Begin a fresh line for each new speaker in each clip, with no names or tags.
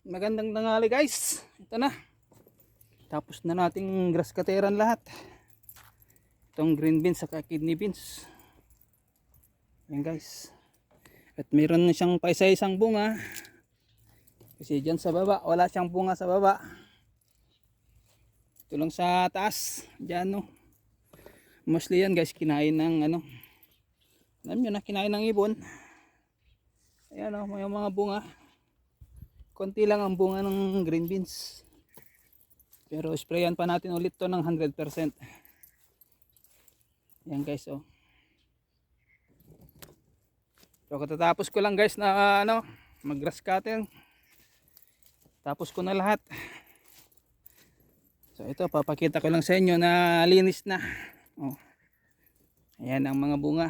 Magandang tanghali guys. Ito na. Tapos na nating grass cuteran lahat. Itong green beans saka kidney beans. Yan guys. At meron na siyang paisa-isang bunga. Kasi dyan sa baba, wala siyang bunga sa baba. Ito lang sa taas. Dyan no. Mostly yan guys, kinain ng ano. Alam nyo na, kinain ng ibon. Ayan o, may mga bunga. Konti lang ang bunga ng green beans. Pero sprayan pa natin ulit to ng 100%. Yan guys oh. So katatapos ko lang guys na mag grass cutting. Tapos ko na lahat. So ito papakita ko lang sa inyo na linis na. Oh. Ayan ang mga bunga.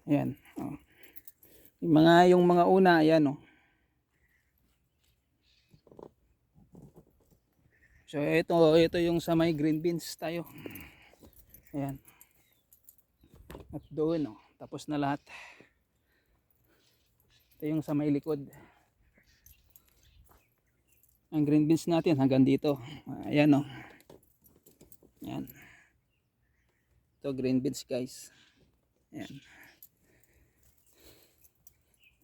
Ayan oh. Yung mga una ayan oh. So ito yung sa may green beans tayo. Ayan. At doon oh, tapos na lahat. Ito yung sa may likod. Ang green beans natin hanggang dito. Ayan oh. Ayan. Ito green beans guys. Ayan.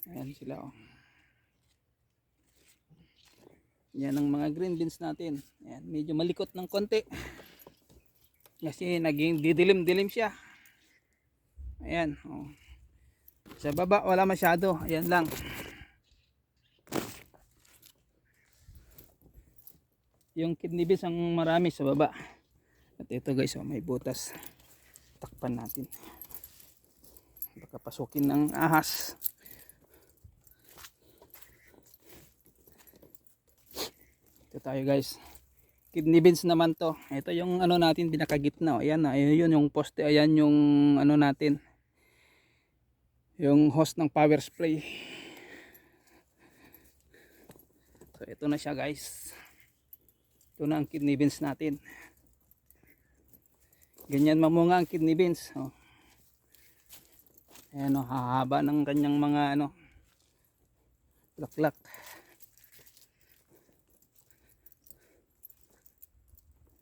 Ayan sila oh. Yan ang mga green beans natin. Ayan, medyo malikot ng konti. Kasi naging didilim-dilim siya. Ayan. Oh. Sa baba wala masyado. Ayan lang. Yung kidney beans ang marami sa baba. At ito guys, oh, may butas. Takpan natin. Baka pasukin ng ahas. Ito tayo guys. Kidney beans naman to. Ito yung ano natin pinakagitna. Ayan na, ayun yung poste. Ayan yung ano natin. Yung hose ng power spray. So ito na siya guys. Ito na ang kidney beans natin. Ganyan mamunga ang kidney beans. Oh. Ayan o, hahaba ng kanyang mga ano, laklak.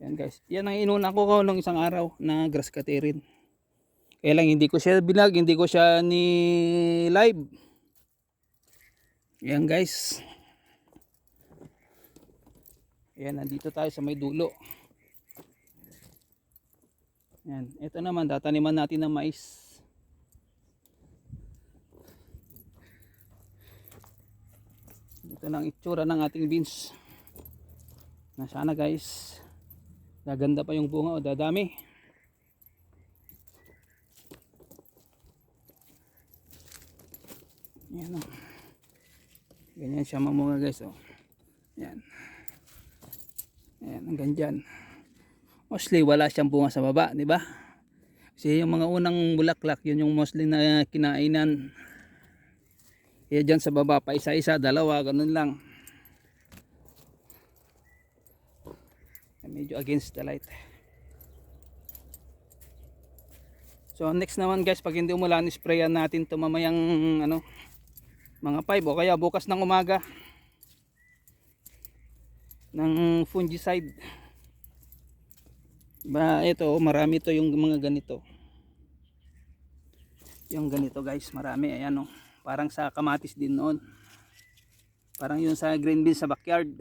Yan guys, yan ang inuna ko nung isang araw na grass cuterin. Kaya lang hindi ko siya binag, hindi ko siya ni live. Yan guys. Yan, nandito tayo sa may dulo. Yan, ito naman tataniman natin ng mais. Ito na ang itsura ng ating beans. Na sana guys, gaganda pa yung bunga o dadami. Yan o. Ganyan siya mamunga guys o. Yan. Yan hanggang dyan. Mostly wala siyang bunga sa baba, di ba? Kasi yung mga unang bulaklak, yun yung mostly na kinainan. Kaya dyan sa baba pa isa-isa, dalawa, ganun lang. Medyo against the light. So next naman guys, pag hindi umulan, sprayan natin ito mamayang ano, mga 5 o kaya bukas ng umaga ng fungicide. Ba ito, marami to yung mga ganito. Yung ganito guys, marami. Ayan o, parang sa kamatis din noon. Parang yun sa green beans sa backyard.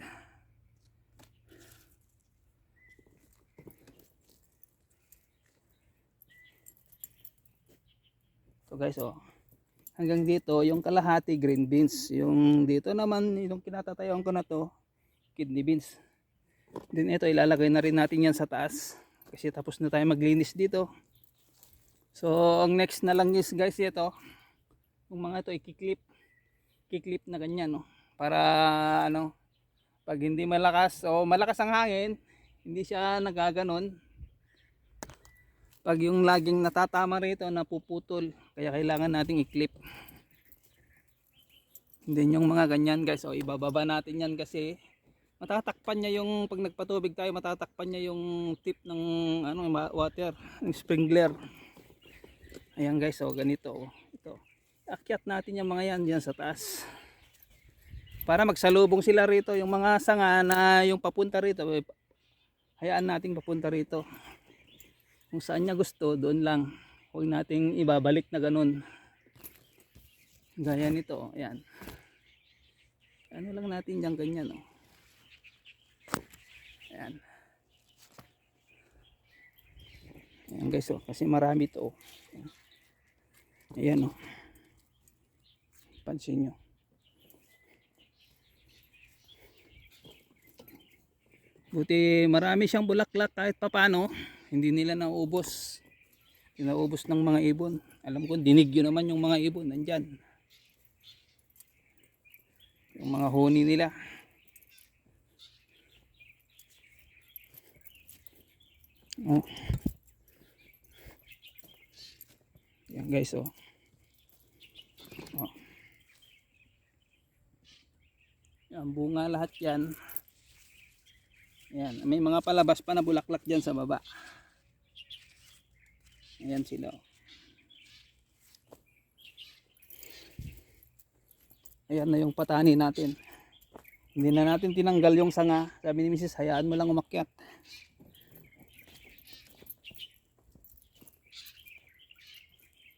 So guys oh, hanggang dito yung kalahati green beans, yung dito naman yung kinatatayan ko na to kidney beans. Then ito ilalagay na rin natin yan sa taas kasi tapos na tayo maglinis dito. So ang next na lang is guys ito, yung mga ito i-clip na ganyan no, para ano, pag hindi malakas o malakas ang hangin hindi siya nagaganon. Pag yung laging natatama rito napuputol, kaya kailangan nating i-clip. Then yung mga ganyan guys, o ibababa natin yan kasi matatakpan niya yung pag nagpatubig tayo, matatakpan niya yung tip ng ano, water, ng sprinkler. Ayan guys, o ganito. Ito. Akyat natin yung mga yan dyan sa taas. Para magsalubong sila rito. Yung mga sanga na yung papunta rito, hayaan nating papunta rito. Kung saan niya gusto, doon lang. Huwag nating ibabalik na ganun. Gaya nito, ayan. Ano lang natin dyan ganyan, oh. Ayan. Ayan guys, oh, kasi marami to, oh. Ayan, oh. Pansin nyo. Buti marami siyang bulaklak kahit papano. Hindi nila nauubos. Inaubos ng mga ibon. Alam ko dinig yun naman yung mga ibon nandyan. Yung mga honey nila. Oh. Yan guys, oh. Oh. Yan, bunga lahat yan. Yan, may mga palabas pa na bulaklak dyan sa baba. Ayan sila. Ayan na yung patani natin. Hindi na natin tinanggal yung sanga. Sabi ni Mrs. hayaan mo lang umakyat.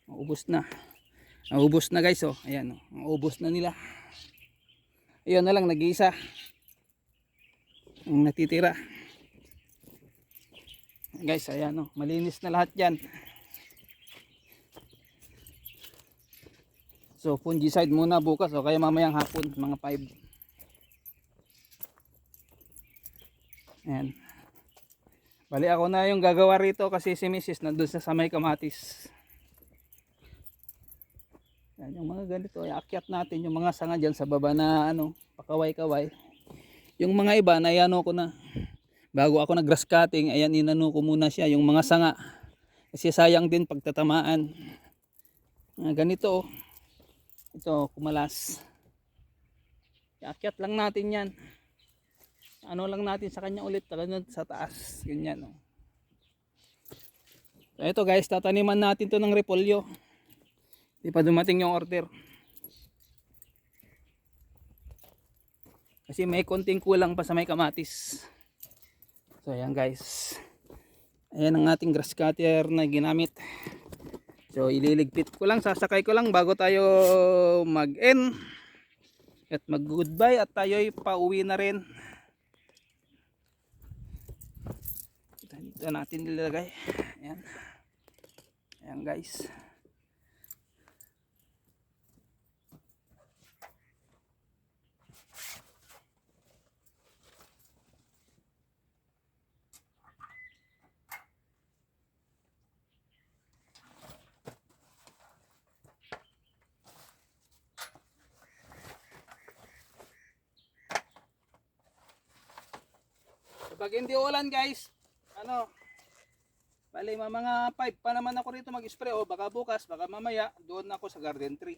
Ubos na. Naubos na guys, oh. Ayan, oh. Naubos na nila. Ayun na lang, nag-iisa. Ang natitira. Guys, ayan, oh. Malinis na lahat yan. So, fungicide muna bukas, o kaya mamayang hapon, mga 5. Ayan. Bali ako na yung gagawa rito kasi si Mrs. nandun sa may kamatis. Yan, yung mga ganito, ay akyat natin yung mga sanga dyan sa baba na ano, pakaway-kaway. Yung mga iba, nayano ko na. Bago ako nag grass cutting, ayan, inano ko muna siya, yung mga sanga. Kasi sayang din pagtatamaan. Ganito, oh. Ito, kumalas. Iakyat lang natin yan. Ano lang natin sa kanya ulit, sa taas. Ganyan, oh. So, ito guys, tataniman natin to ng repolyo. Di pa dumating yung order. Kasi may konting kulang pa sa may kamatis. So, ayan guys. Ayan ang ating grass cutter na ginamit. So ililigpit ko lang, sasakay ko lang bago tayo mag-end at mag-goodbye at tayo'y pauwi na rin. Dito natin nilagay. Ayan. Ayan guys. Pag hindi ulan guys, ano, bali mga 5 pa naman ako rito mag-spray, o baka bukas, baka mamaya doon ako sa garden tree.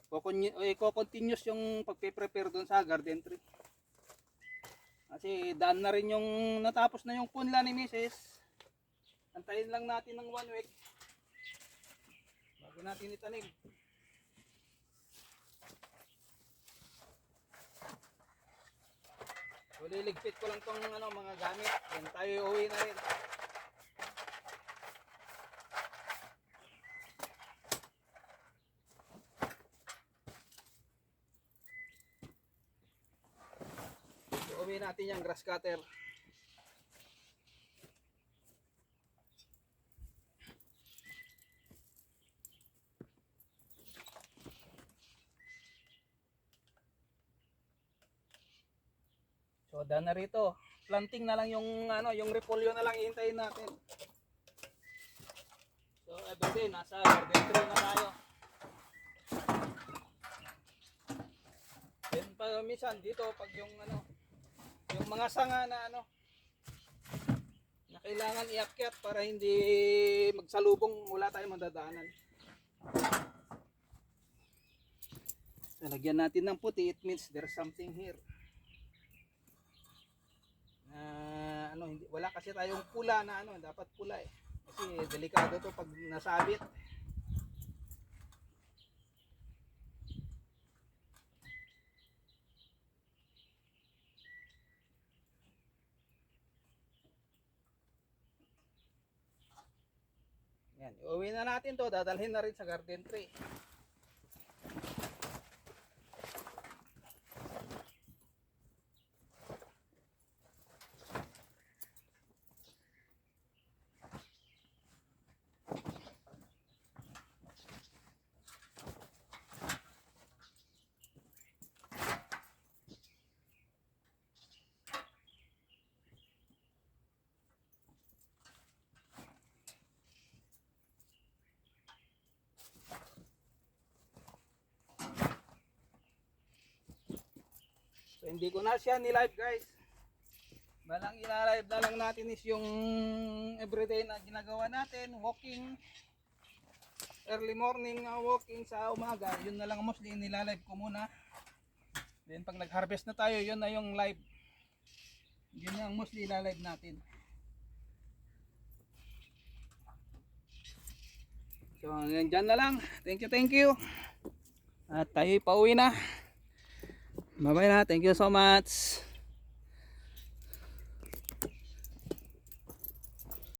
Continuous yung pagpe-prepare doon sa garden tree. Kasi daan na rin yung natapos na yung punla ni Mrs. Antayin lang natin ng 1 week bago natin itanim. So, liligpit ko lang tong ano, mga gamit. Then tayo uwi na rin. So, uwi natin yung grass cutter. So, daan na rito. Planting na lang yung ano, yung repolyo na lang ihintayin natin. So, everyday nasa garden tree na tayo. Then pa minsan dito pag yung ano, yung mga sanga na ano, na kailangan iakyat para hindi magsalubong, wala tayong madadaanan. Lagyan natin ng puti, it means there's something here. Ano, hindi, wala kasi tayong pula na ano, dapat pula eh. Kasi delikado to pag nasabit. Yan, iuwi na natin to, dadalhin na rin sa garden tray. So, hindi ko na siya ni-live guys. Balang ila-live na lang natin is yung everyday na ginagawa natin, walking, early morning walking sa umaga. Yun na lang mostly nila-live ko muna. Then pag nag-harvest na tayo, yun na yung live. Yun yung mostly ila-live natin. So hanggang dyan na lang. Thank you. At tayo pauwi na. Bye bye na. Thank you so much.